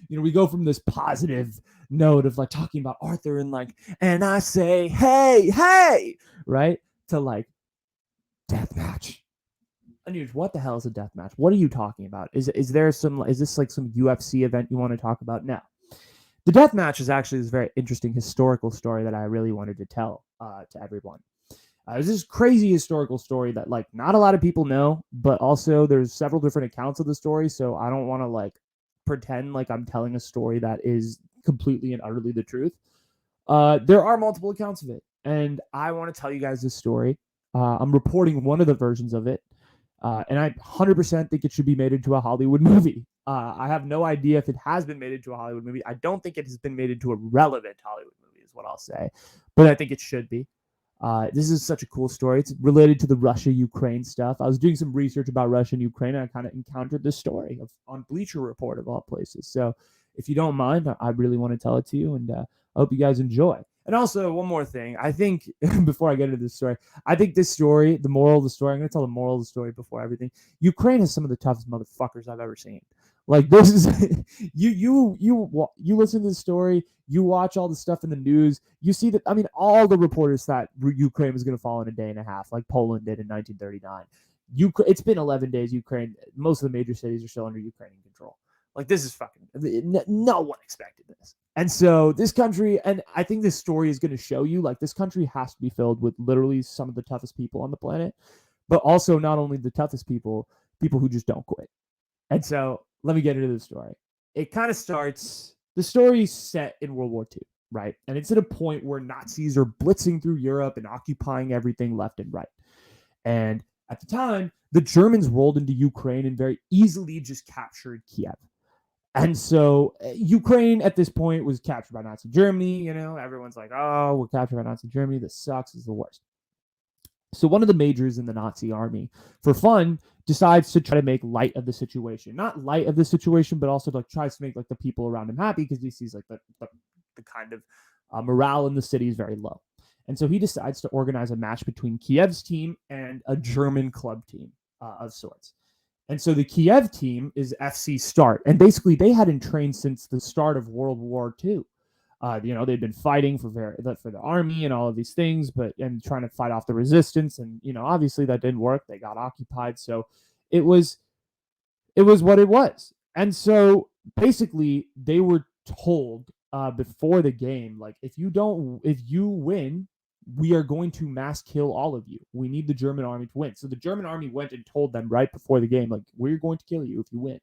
we go from this positive note of like talking about Arthur and like, and I say, hey, hey, right? To like death match. Anuj, what the hell is a death match? What are you talking about? Is this like some UFC event you want to talk about? No. The death match is actually this very interesting historical story that I really wanted to tell to everyone. It's this crazy historical story that like not a lot of people know, but also there's several different accounts of the story. So I don't want to like pretend like I'm telling a story that is completely and utterly the truth. There are multiple accounts of it, and I want to tell you guys this story. I'm reporting one of the versions of it, and I 100% think it should be made into a Hollywood movie. I have no idea if it has been made into a Hollywood movie. I don't think it has been made into a relevant Hollywood movie, is what I'll say, but I think it should be. This is such a cool story. It's related to the Russia-Ukraine stuff. I was doing some research about Russia and Ukraine, and I kind of encountered this story on Bleacher Report, of all places. So if you don't mind, I really want to tell it to you, and I hope you guys enjoy. And also, one more thing. I think, before I get into this story, I think this story, the moral of the story, I'm going to tell the moral of the story before everything. Ukraine has some of the toughest motherfuckers I've ever seen. Like, this is, you listen to the story, you watch all the stuff in the news, you see that, I mean, all the reporters thought Ukraine was going to fall in a day and a half, like Poland did in 1939. It's been 11 days, Ukraine, most of the major cities are still under Ukrainian control. Like, this is fucking, no one expected this. And so this country, and I think this story is going to show you, like, this country has to be filled with literally some of the toughest people on the planet, but also not only the toughest people who just don't quit. And so let me get into the story. It kind of starts, the story's set in World War II, right? And it's at a point where Nazis are blitzing through Europe and occupying everything left and right. And at the time, the Germans rolled into Ukraine and very easily just captured Kyiv. And so Ukraine at this point was captured by Nazi Germany. Everyone's like, oh, we're captured by Nazi Germany. This sucks. This is the worst. So one of the majors in the Nazi army, for fun, decides to try to make light of the situation. Not light of the situation, but also like tries to make like the people around him happy, because he sees like the kind of morale in the city is very low. And so he decides to organize a match between Kyiv's team and a German club team of sorts. And so the Kyiv team is FC Start. And basically they hadn't trained since the start of World War II. They'd been fighting for the army and all of these things, and trying to fight off the resistance. And, obviously that didn't work. They got occupied. So it was what it was. And so basically they were told before the game, like, if you win, we are going to mass kill all of you. We need the German army to win. So the German army went and told them right before the game, like, we're going to kill you if you win.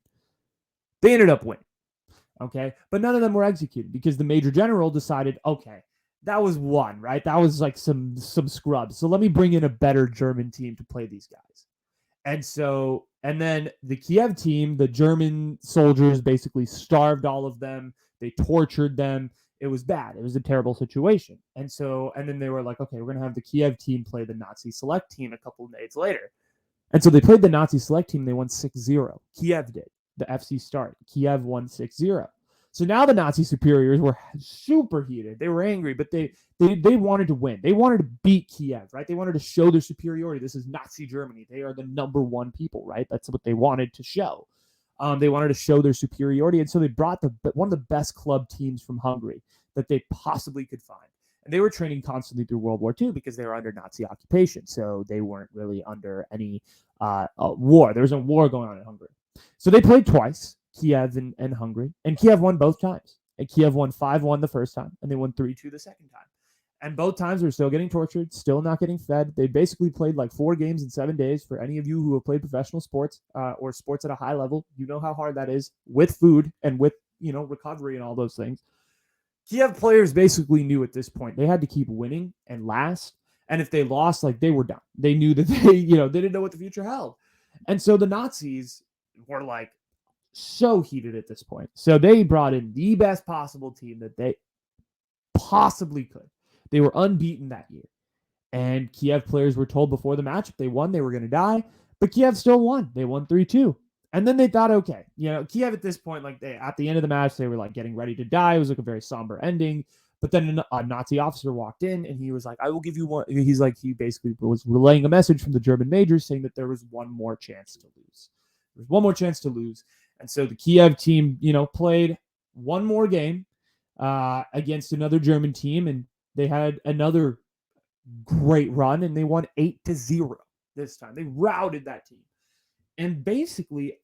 They ended up winning. Okay. But none of them were executed because the major general decided, okay, that was one, right? That was like some scrubs. So let me bring in a better German team to play these guys. And then the Kyiv team, the German soldiers basically starved all of them. They tortured them. It was bad. It was a terrible situation. And then they were like, okay, we're going to have the Kyiv team play the Nazi select team a couple of days later. And so they played the Nazi select team. They won 6-0. Kyiv did. The FC Start. Kyiv won 6-0. So now the Nazi superiors were super heated. They were angry, but they wanted to win. They wanted to beat Kyiv, right? They wanted to show their superiority. This is Nazi Germany. They are the number one people, right? That's what they wanted to show. They wanted to show their superiority, and so they brought one of the best club teams from Hungary that they possibly could find. And they were training constantly through World War II because they were under Nazi occupation, so they weren't really under any war. There was no war going on in Hungary. So they played twice, Kyiv and Hungary, and Kyiv won both times. And Kyiv won 5-1 the first time, and they won 3-2 the second time. And both times they were still getting tortured, still not getting fed. They basically played like 4 games in 7 days. For any of you who have played professional sports or sports at a high level, you know how hard that is with food and with, recovery and all those things. Kyiv players basically knew at this point they had to keep winning and last. And if they lost, like, they were done. They knew that they didn't know what the future held. And so the Nazis were like so heated at this point. So they brought in the best possible team that they possibly could. They were unbeaten that year. And Kyiv players were told before the match if they won, they were going to die. But Kyiv still won. They won 3-2. And then they thought, okay, Kyiv at this point, like, at the end of the match, they were like getting ready to die. It was like a very somber ending. But then a Nazi officer walked in and he was like, I will give you one. He's like, he basically was relaying a message from the German majors saying that there was one more chance to lose. There's one more chance to lose. And so the Kyiv team, played, one more game against another German team, and they had another great run, and they won 8-0 this time. They routed that team. And basically,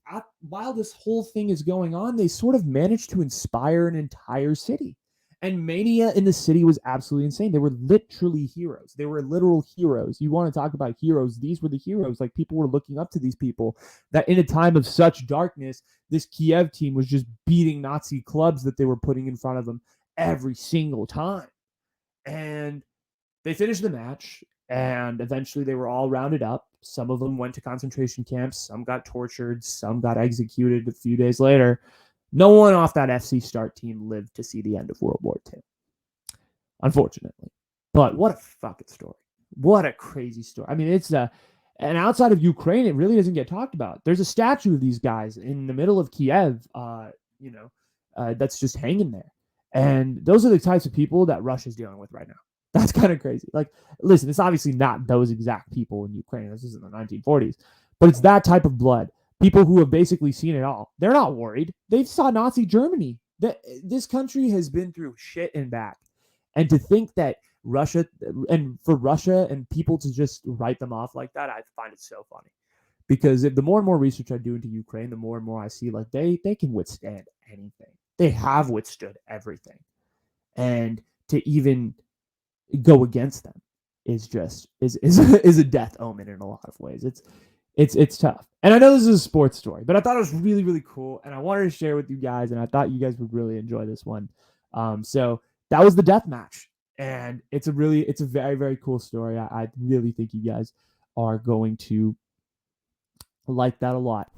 while this whole thing is going on, they sort of managed to inspire an entire city. And mania in the city was absolutely insane. They were literally heroes. They were literal heroes. You want to talk about heroes? These were the heroes. Like, people were looking up to these people that in a time of such darkness, this Kiev team was just beating Nazi clubs that they were putting in front of them every single time. And they finished the match, and eventually they were all rounded up. Some of them went to concentration camps. Some got tortured. Some got executed a few days later. No one off that FC Start team lived to see the end of World War II, unfortunately. But what a fucking story. What a crazy story. I mean, it's and outside of Ukraine, it really doesn't get talked about. There's a statue of these guys in the middle of Kiev, that's just hanging there. And those are the types of people that Russia's dealing with right now. That's kind of crazy. Like, listen, it's obviously not those exact people in Ukraine. This is in the 1940s. But it's that type of blood. People who have basically seen it all. They're not worried. They saw Nazi Germany. This country has been through shit and back. And to think that Russia, and for Russia and people to just write them off like that, I find it so funny. Because the more and more research I do into Ukraine, the more and more I see, like, they can withstand anything. They have withstood everything. And to even go against them is just is a death omen in a lot of ways. It's tough. And I know this is a sports story, but I thought it was really, really cool, and I wanted to share with you guys, and I thought you guys would really enjoy this one. So that was the death match, and it's a very, very cool story. I really think you guys are going to like that a lot.